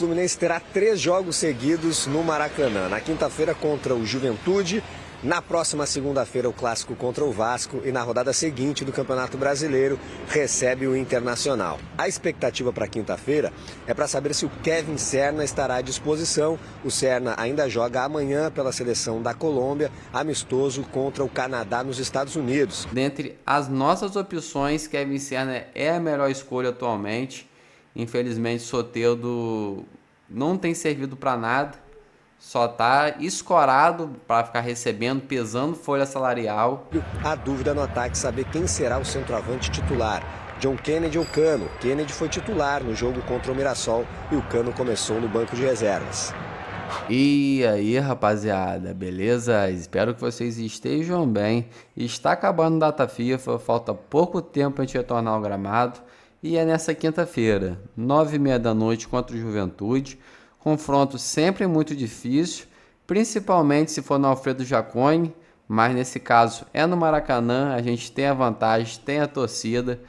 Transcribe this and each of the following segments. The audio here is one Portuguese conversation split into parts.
Fluminense terá 3 jogos seguidos no Maracanã. Na quinta-feira contra o Juventude, na próxima segunda-feira o clássico contra o Vasco e na rodada seguinte do Campeonato Brasileiro recebe o Internacional. A expectativa para quinta-feira é para saber se o Kevin Serna estará à disposição. O Serna ainda joga amanhã pela seleção da Colômbia, amistoso contra o Canadá nos Estados Unidos. Dentre as nossas opções, Kevin Serna é a melhor escolha atualmente. Infelizmente, Soteldo não tem servido para nada, só está escorado para ficar recebendo, pesando folha salarial. A dúvida no ataque é saber quem será o centroavante titular. John Kennedy ou Cano. Kennedy foi titular no jogo contra o Mirassol e o Cano começou no banco de reservas. E aí, rapaziada, beleza? Espero que vocês estejam bem. Está acabando a data FIFA, falta pouco tempo para a gente retornar ao gramado. E é nessa quinta-feira, 9h30 da noite contra o Juventude. Confronto sempre muito difícil, principalmente se for no Alfredo Jaconi, mas nesse caso é no Maracanã, a gente tem a vantagem, tem a torcida.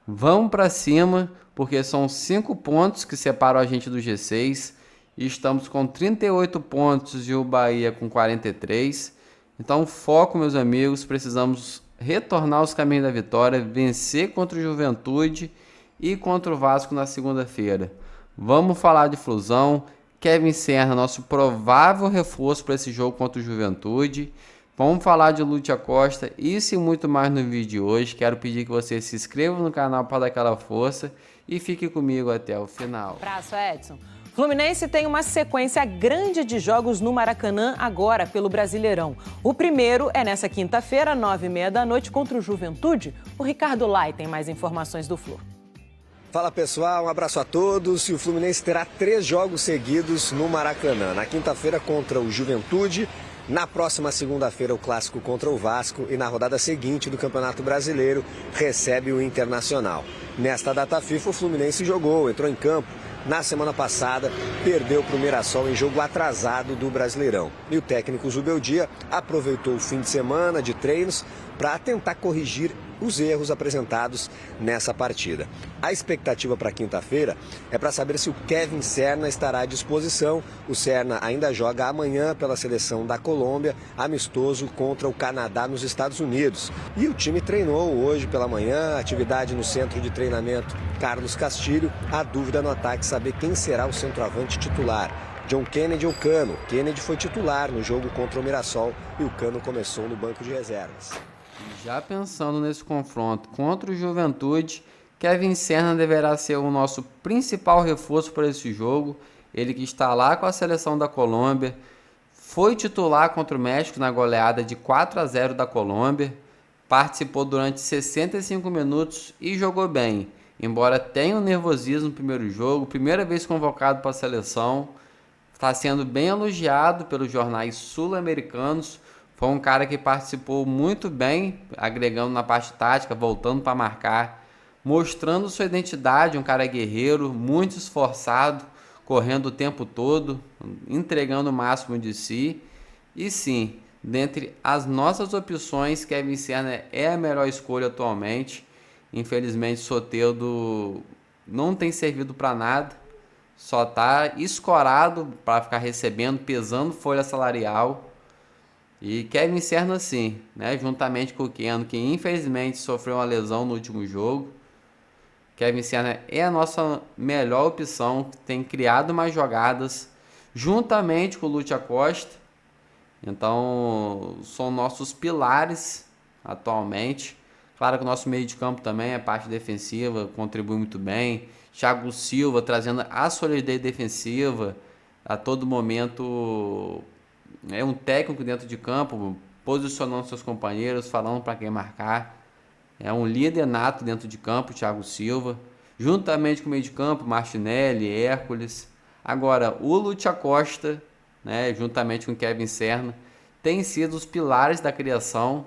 Vamos para cima, porque são 5 pontos que separam a gente do G6. E estamos com 38 pontos e o Bahia com 43. Então foco, meus amigos, precisamos retornar aos caminhos da vitória, vencer contra o Juventude e contra o Vasco na segunda-feira. Vamos falar de Flusão. Kevin Serna, nosso provável reforço para esse jogo contra o Juventude. Vamos falar de Lúcio Acosta, isso e muito mais no vídeo de hoje. Quero pedir que você se inscreva no canal para dar aquela força e fique comigo até o final. Abraço, Edson. Fluminense tem uma sequência grande de jogos no Maracanã agora pelo Brasileirão. O primeiro é nessa quinta-feira, 9h30 da noite, contra o Juventude. O Ricardo Lai tem mais informações do Flu. Fala pessoal, um abraço a todos. E o Fluminense terá 3 jogos seguidos no Maracanã. Na quinta-feira contra o Juventude, na próxima segunda-feira o clássico contra o Vasco e na rodada seguinte do Campeonato Brasileiro recebe o Internacional. Nesta data FIFA o Fluminense entrou em campo. Na semana passada, perdeu para o Mirassol em jogo atrasado do Brasileirão. E o técnico Zubeldia aproveitou o fim de semana de treinos para tentar corrigir os erros apresentados nessa partida. A expectativa para quinta-feira é para saber se o Kevin Serna estará à disposição. O Serna ainda joga amanhã pela seleção da Colômbia, amistoso contra o Canadá nos Estados Unidos. E o time treinou hoje pela manhã, atividade no centro de treinamento Carlos Castilho. A dúvida no ataque é saber quem será o centroavante titular. John Kennedy ou Cano. Kennedy foi titular no jogo contra o Mirassol e o Cano começou no banco de reservas. Já pensando nesse confronto contra o Juventude, Kevin Serna deverá ser o nosso principal reforço para esse jogo. Ele que está lá com a seleção da Colômbia, foi titular contra o México na goleada de 4-0 da Colômbia, participou durante 65 minutos e jogou bem. Embora tenha um nervosismo no primeiro jogo, primeira vez convocado para a seleção, está sendo bem elogiado pelos jornais sul-americanos. Foi um cara que participou muito bem, agregando na parte tática, voltando para marcar, mostrando sua identidade, um cara guerreiro, muito esforçado, correndo o tempo todo, entregando o máximo de si. E sim, dentre as nossas opções, Kevin Serna é a melhor escolha atualmente. Infelizmente, Soteldo não tem servido para nada, só está escorado para ficar recebendo, pesando folha salarial. E Kevin Serna sim, né? Juntamente com o Keno, que infelizmente sofreu uma lesão no último jogo. Kevin Serna é a nossa melhor opção, tem criado mais jogadas, juntamente com o Lúcio Acosta. Então, são nossos pilares atualmente. Claro que o nosso meio de campo também, a parte defensiva, contribui muito bem. Thiago Silva trazendo a solidez defensiva a todo momento. É um técnico dentro de campo, posicionando seus companheiros, falando para quem marcar. É um líder nato dentro de campo, Thiago Silva. Juntamente com o meio de campo, Martinelli, Hércules. Agora, o Lúcio Acosta, né, juntamente com o Kevin Serna, tem sido os pilares da criação.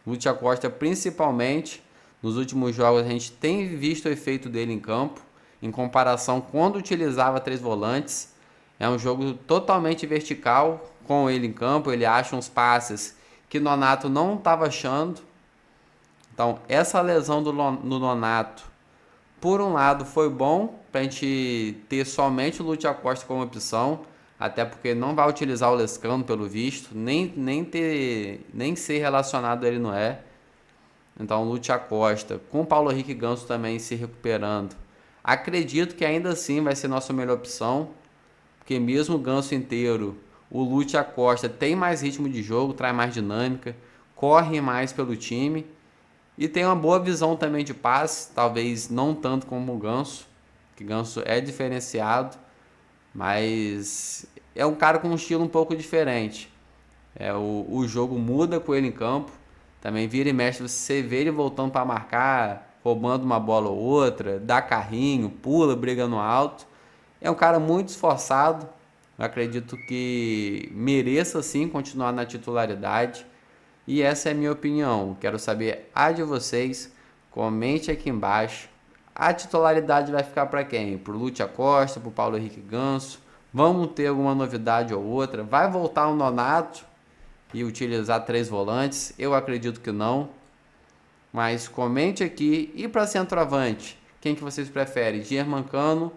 O Lúcio Acosta, principalmente, nos últimos jogos a gente tem visto o efeito dele em campo, em comparação quando utilizava 3 volantes. É um jogo totalmente vertical com ele em campo, ele acha uns passes que o Nonato não estava achando. Então, essa lesão do Nonato por um lado, foi bom para a gente ter somente o Lúcio Acosta como opção, até porque não vai utilizar o Lescano pelo visto, nem ser relacionado ele não é. Então o Lúcio Acosta, com o Paulo Henrique Ganso também se recuperando, acredito que ainda assim vai ser nossa melhor opção, porque mesmo o Ganso inteiro, o Lúcio Acosta tem mais ritmo de jogo, traz mais dinâmica, corre mais pelo time e tem uma boa visão também de passe, talvez não tanto como o Ganso, que o Ganso é diferenciado, mas é um cara com um estilo um pouco diferente. O jogo muda com ele em campo, também vira e mexe, você vê ele voltando para marcar, roubando uma bola ou outra, dá carrinho, pula, briga no alto. É um cara muito esforçado, eu acredito que mereça sim continuar na titularidade. E essa é a minha opinião, quero saber a de vocês, comente aqui embaixo. A titularidade vai ficar para quem? Para o Lúcio Acosta, para o Paulo Henrique Ganso? Vamos ter alguma novidade ou outra? Vai voltar o Nonato e utilizar 3 volantes? Eu acredito que não. Mas comente aqui. E para centroavante, quem que vocês preferem? Germancano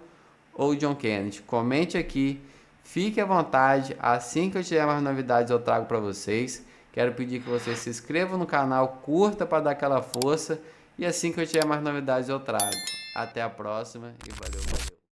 ou John Kennedy? Comente aqui. Fique à vontade. Assim que eu tiver mais novidades eu trago para vocês. Quero pedir que vocês se inscrevam no canal, curta para dar aquela força. E assim que eu tiver mais novidades eu trago. Até a próxima e valeu.